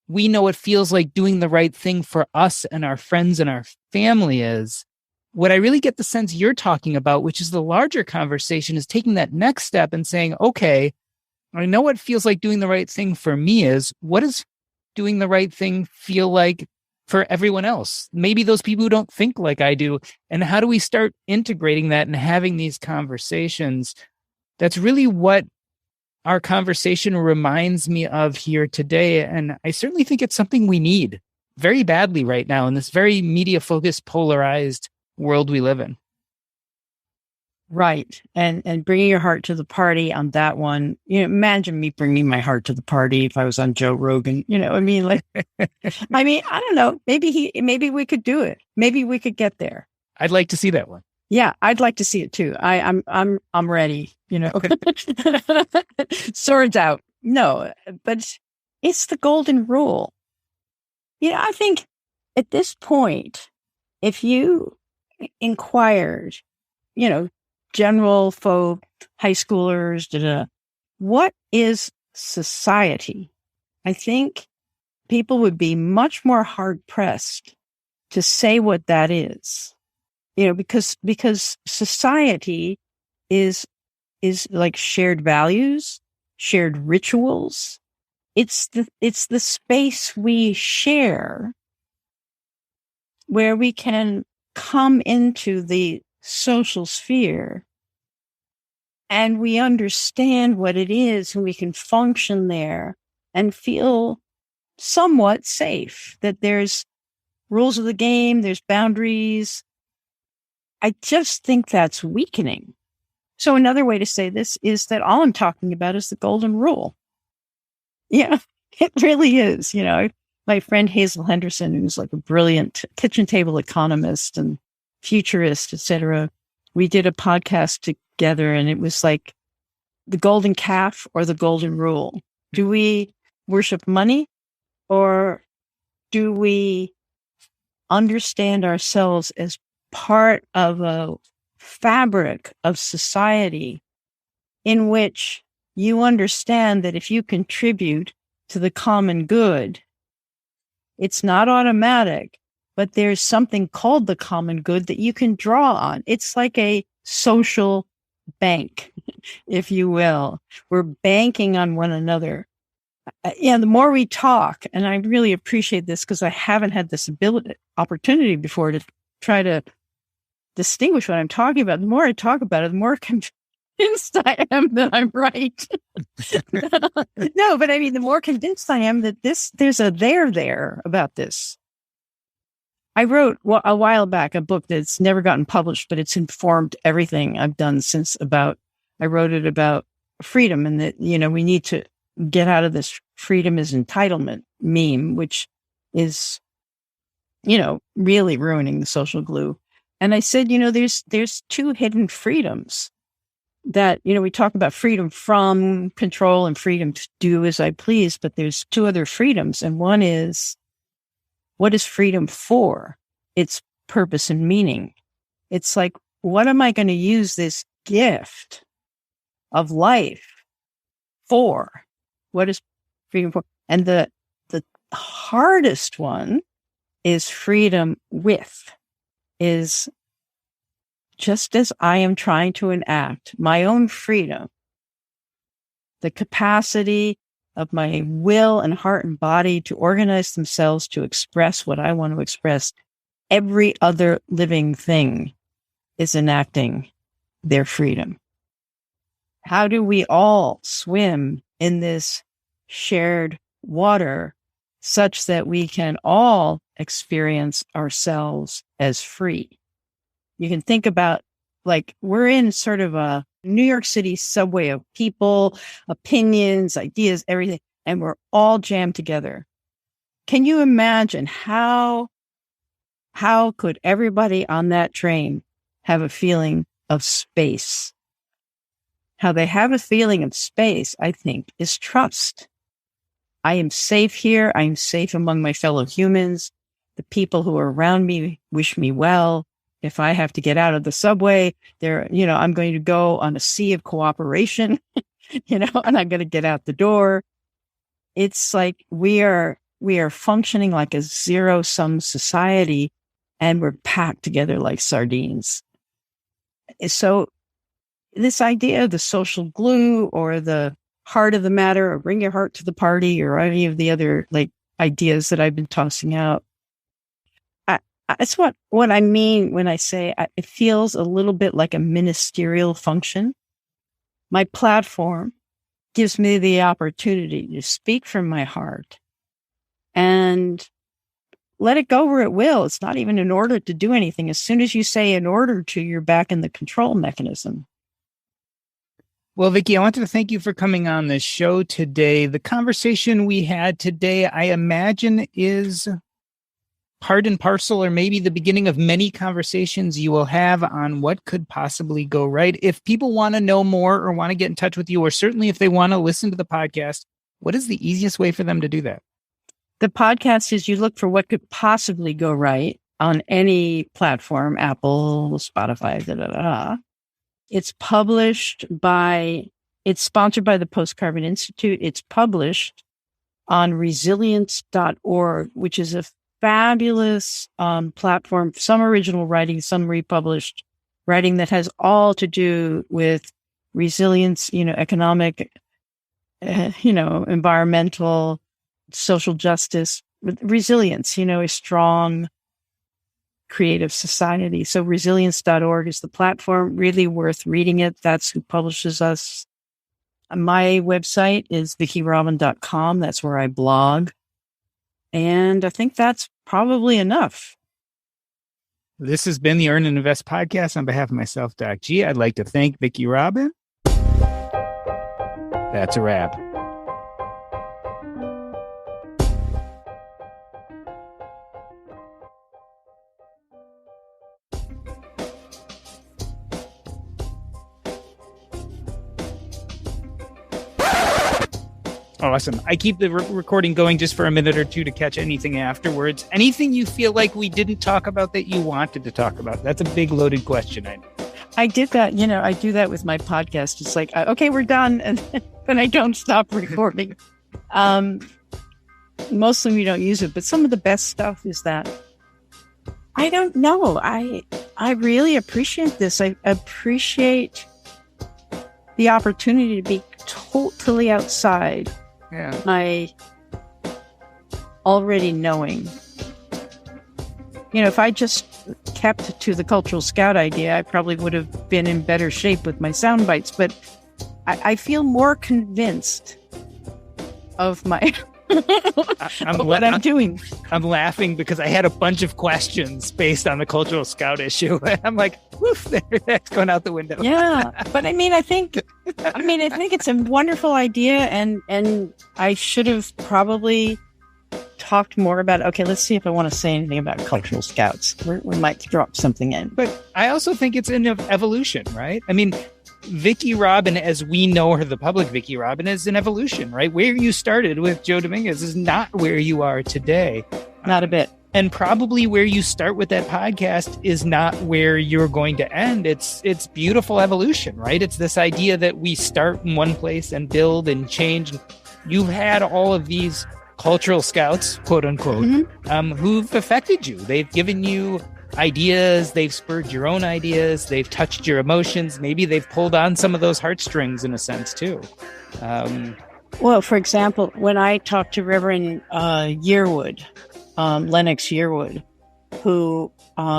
we know it feels like doing the right thing for us and our friends and our family is. What I really get the sense you're talking about, which is the larger conversation, is taking that next step and saying, okay, I know what feels like doing the right thing for me is. What does doing the right thing feel like for everyone else? Maybe those people who don't think like I do. And how do we start integrating that and having these conversations? That's really what our conversation reminds me of here today. And I certainly think it's something we need very badly right now in this very media-focused, polarized world we live in. Right. And bringing your heart to the party on that one, imagine me bringing my heart to the party if I was on Joe Rogan, I don't know, maybe we could do it. Maybe we could get there. I'd like to see that one. Yeah, I'd like to see it too. I'm ready, Swords out. No, but it's the golden rule. I think at this point, if you inquired, general folk, high schoolers, what is society? I think people would be much more hard pressed to say what that is. Because society is like shared values, shared rituals. It's the space we share where we can come into the social sphere and we understand what it is and we can function there and feel somewhat safe, that there's rules of the game, there's boundaries. I just think that's weakening. So another way to say this is that all I'm talking about is the golden rule. Yeah, it really is. My friend Hazel Henderson, who's like a brilliant kitchen table economist and futurist, etc. We did a podcast together and it was like the golden calf or the golden rule. Do we worship money or do we understand ourselves as part of a fabric of society in which you understand that if you contribute to the common good, it's not automatic, but there's something called the common good that you can draw on. It's like a social bank, if you will. We're banking on one another. The more we talk, and I really appreciate this because I haven't had this opportunity before to try to distinguish what I'm talking about. The more I talk about it, the more convinced I am that I'm right. No, but I mean, the more convinced I am that there's a there about this. I wrote a while back a book that's never gotten published, but it's informed everything I've done since I wrote it about freedom, and that, we need to get out of this freedom is entitlement meme, which is, really ruining the social glue. And I said, there's two hidden freedoms that, we talk about freedom from control and freedom to do as I please, but there's two other freedoms. And one is, what is freedom for? Its purpose and meaning. It's like, what am I going to use this gift of life for? What is freedom for? And the hardest one is freedom with, is just as I am trying to enact my own freedom, the capacity of my will and heart and body to organize themselves to express what I want to express, every other living thing is enacting their freedom. How do we all swim in this shared water such that we can all experience ourselves as free? You can think about, like, we're in sort of a New York City subway of people, opinions, ideas, everything, and we're all jammed together. Can you imagine how could everybody on that train have a feeling of space? How they have a feeling of space, I think, is trust. I am safe here. I am safe among my fellow humans. The people who are around me wish me well. If I have to get out of the subway, I'm going to go on a sea of cooperation, and I'm going to get out the door. It's like we are functioning like a zero-sum society, and we're packed together like sardines. So this idea of the social glue or the heart of the matter, or bring your heart to the party, or any of the other ideas that I've been tossing out, it's what I mean when I say it feels a little bit like a ministerial function. My platform gives me the opportunity to speak from my heart and let it go where it will. It's not even in order to do anything. As soon as you say in order to, you're back in the control mechanism. Well, Vicki, I wanted to thank you for coming on the show today. The conversation we had today, I imagine, is part and parcel, or maybe the beginning of many conversations you will have on what could possibly go right. If people want to know more or want to get in touch with you, or certainly if they want to listen to the podcast, what is the easiest way for them to do that? The podcast is, you look for what could possibly go right on any platform, Apple, Spotify, It's sponsored by the Post-Carbon Institute. It's published on resilience.org, which is a fabulous platform, some original writing, some republished writing that has all to do with resilience, economic, environmental, social justice, resilience, a strong, creative society. So resilience.org is the platform, really worth reading it. That's who publishes us. My website is vickyrobin.com. That's where I blog. And I think that's probably enough. This has been the Earn and Invest podcast. On behalf of myself, Doc G, I'd like to thank Vicki Robin. That's a wrap. Awesome. I keep the recording going just for a minute or two to catch anything afterwards. Anything you feel like we didn't talk about that you wanted to talk about? That's a big loaded question, I know. I did that, I do that with my podcast. It's like, okay, we're done. And then I don't stop recording. Mostly we don't use it, but some of the best stuff is that I don't know. I really appreciate this. I appreciate the opportunity to be totally outside my already knowing. If I just kept to the cultural scout idea, I probably would have been in better shape with my sound bites. But I feel more convinced of my what I'm doing. I'm laughing because I had a bunch of questions based on the cultural scout issue. I'm like, woof, that's going out the window. Yeah, but I think it's a wonderful idea, and I should have probably talked more about it. Okay, let's see if I want to say anything about cultural scouts. We might drop something in. But I also think it's an evolution, right? Vicki Robin, as we know her, the public Vicki Robin, is an evolution, right? Where you started with Joe Dominguez is not where you are today. Not a bit. And probably where you start with that podcast is not where you're going to end. It's beautiful evolution, right? It's this idea that we start in one place and build and change. You've had all of these cultural scouts, quote unquote, who've affected you. They've given you ideas, they've spurred your own ideas, they've touched your emotions, maybe they've pulled on some of those heartstrings in a sense too. Well, for example, when I talked to Reverend Yearwood, Lennox Yearwood, who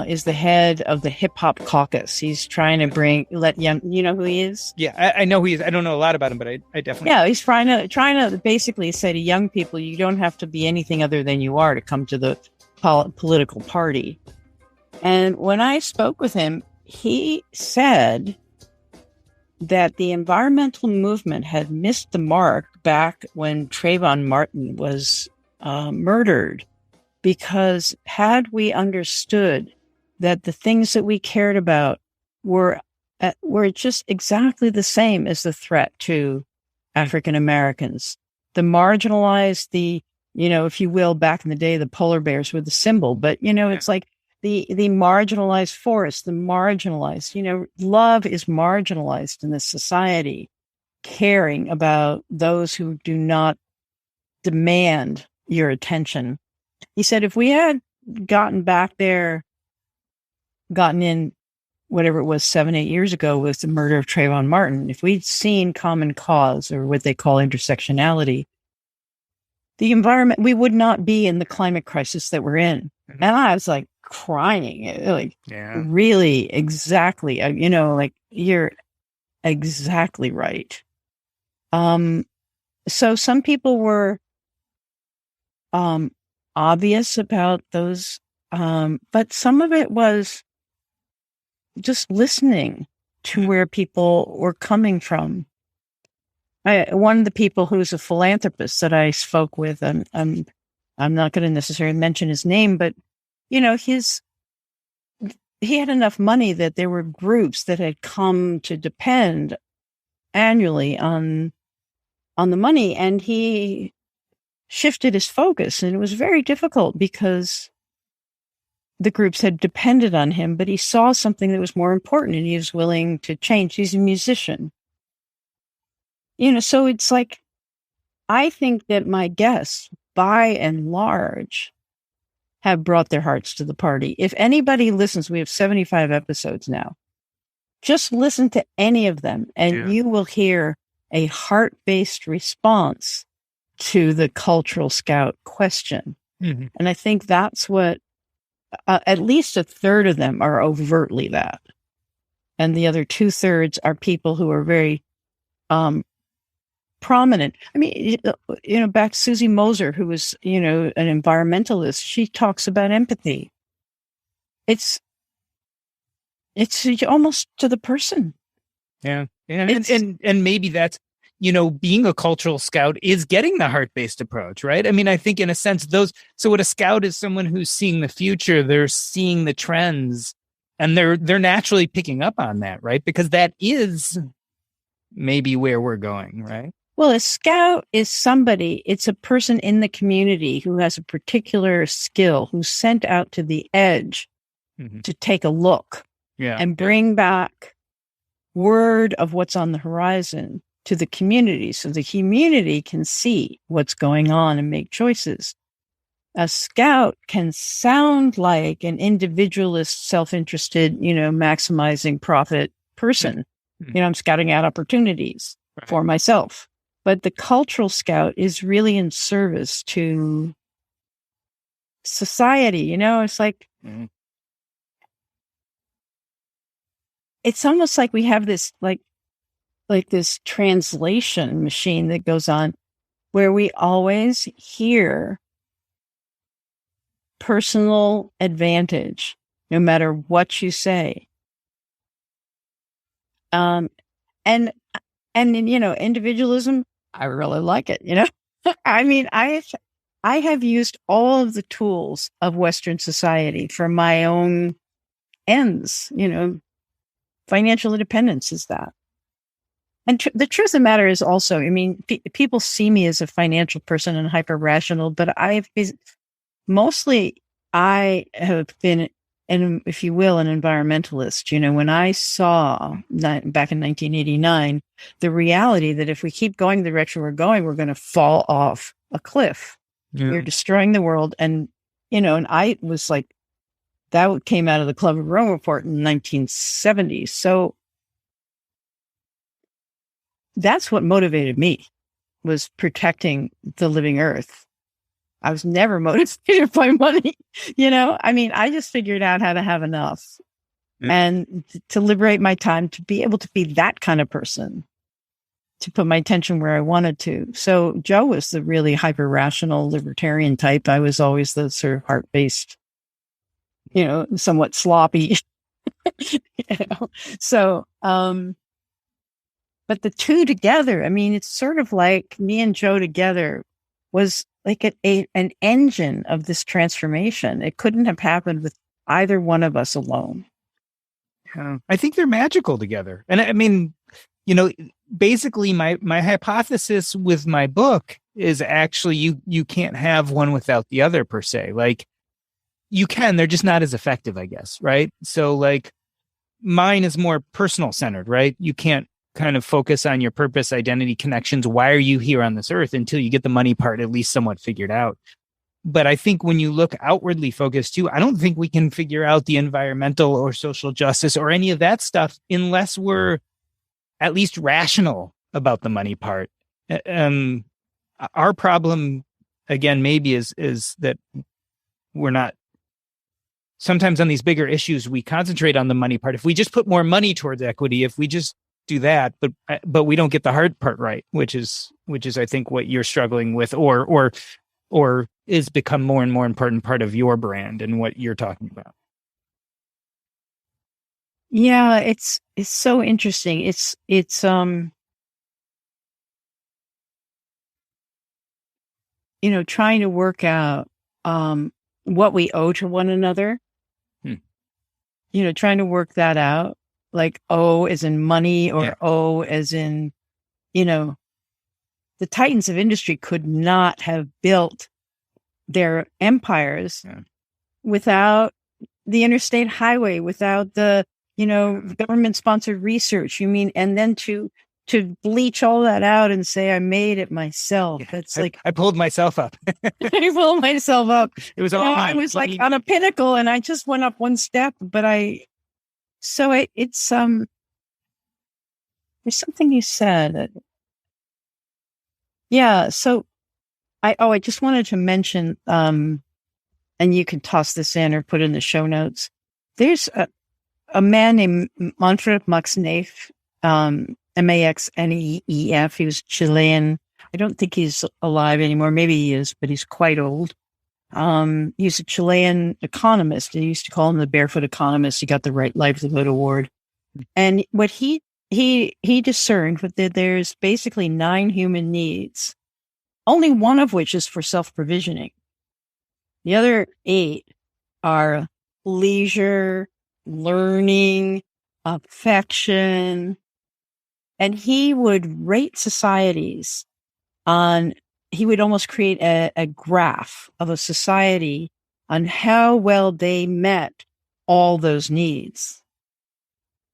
is the head of the Hip Hop Caucus, he's trying to let young, you know who he is? Yeah, I know who he is. I don't know a lot about him, but I definitely. Yeah, he's trying to basically say to young people, you don't have to be anything other than you are to come to the political party. And when I spoke with him, he said that the environmental movement had missed the mark back when Trayvon Martin was murdered, because had we understood that the things that we cared about were just exactly the same as the threat to African Americans, the marginalized, if you will, back in the day, the polar bears were the symbol, but it's like the marginalized forest, the marginalized, love is marginalized in this society, caring about those who do not demand your attention. He said, if we had gotten in whatever it was 7-8 years ago with the murder of Trayvon Martin, if we'd seen common cause, or what they call intersectionality, the environment, we would not be in the climate crisis that we're in. Mm-hmm. And I was like crying, really, exactly. You're exactly right. So some people were obvious about those, but some of it was just listening to where people were coming from. One of the people who's a philanthropist that I spoke with, and I'm not going to necessarily mention his name, but he had enough money that there were groups that had come to depend annually on the money, and he shifted his focus, and it was very difficult because the groups had depended on him, but he saw something that was more important and he was willing to change. He's a musician. So it's like, I think that my guests, by and large, have brought their hearts to the party. If anybody listens, we have 75 episodes now. Just listen to any of them and you will hear a heart-based response to the cultural scout question. Mm-hmm. And I think that's what, at least a third of them are overtly that. And the other 2/3 are people who are very prominent. Back to Susie Moser, who was, an environmentalist. She talks about empathy. It's almost to the person. Yeah. And maybe that's, being a cultural scout is getting the heart-based approach, right? I think in a sense, so what a scout is someone who's seeing the future, they're seeing the trends, and they're naturally picking up on that, right? Because that is maybe where we're going, right? Well, a scout is it's a person in the community who has a particular skill, who's sent out to the edge to take a look and bring back word of what's on the horizon to the community so the community can see what's going on and make choices. A scout can sound like an individualist, self-interested, maximizing profit person. I'm scouting out opportunities for myself. But the cultural scout is really in service to society. It's like, it's almost like we have this, like this translation machine that goes on where we always hear personal advantage, no matter what you say. And individualism, I really like it, I mean, I have used all of the tools of Western society for my own ends, financial independence is that. And the truth of the matter is also, people see me as a financial person and hyper rational, but mostly I have been, if you will, an environmentalist. When I saw back in 1989, the reality that if we keep going the direction we're going, we're going to fall off a cliff. Yeah. We're destroying the world. And, and I was like, that came out of the Club of Rome report in the 1970s. So that's what motivated me, was protecting the living earth. I was never motivated by money. I just figured out how to have enough and to liberate my time to be able to be that kind of person, to put my attention where I wanted to. So Joe was the really hyper rational libertarian type. I was always the sort of heart-based, somewhat sloppy, So, but the two together, it's sort of like me and Joe together was like an engine of this transformation. It couldn't have happened with either one of us alone. I think they're magical together. And basically my hypothesis with my book is actually you can't have one without the other per se. Like you can, they're just not as effective, I guess. Right. So like mine is more personal centered, right? You can't kind of focus on your purpose, identity, connections. Why are you here on this earth until you get the money part at least somewhat figured out? But I think when you look outwardly focused too, I don't think we can figure out the environmental or social justice or any of that stuff unless we're at least rational about the money part. Our problem, again, maybe is that we're not. Sometimes on these bigger issues, we concentrate on the money part. If we just put more money towards equity, if we just do that, but we don't get the hard part right, which is I think what you're struggling with, or is become more and more important part of your brand and what you're talking about. Yeah, it's so interesting. It's trying to work out what we owe to one another. Trying to work that out, like owe as in money or owe as in, the titans of industry could not have built their empires without the interstate highway, without the, government sponsored research. And then to bleach all that out and say, I made it myself. That's like, I pulled myself up. I pulled myself up. It was all, I was like on a pinnacle and I just went up one step, but it's there's something you said. Yeah. So I just wanted to mention, and you can toss this in or put in the show notes. There's a man named Manfred Maxneff, Maxneef. He was Chilean. I don't think he's alive anymore. Maybe he is, but he's quite old. He's a Chilean economist. They used to call him the barefoot economist. He got the Right Livelihood Award. And what he discerned that there's basically 9 human needs, only one of which is for self-provisioning. The other 8 are leisure, learning, affection. And he would rate societies he would almost create a graph of a society on how well they met all those needs.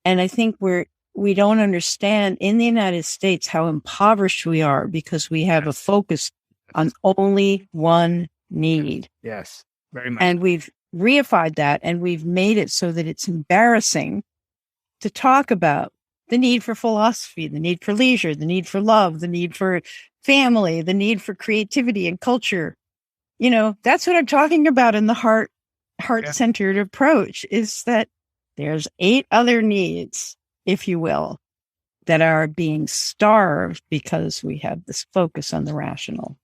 And I think we're we don't understand in the United States how impoverished we are because we have a focus on only one need. Yes, very much. And we've reified that, and we've made it so that it's embarrassing to talk about the need for philosophy, the need for leisure, the need for love, the need for family, the need for creativity and culture. You know, that's what I'm talking about in the heart-centered approach, is that there's 8 other needs, if you will, that are being starved because we have this focus on the rational.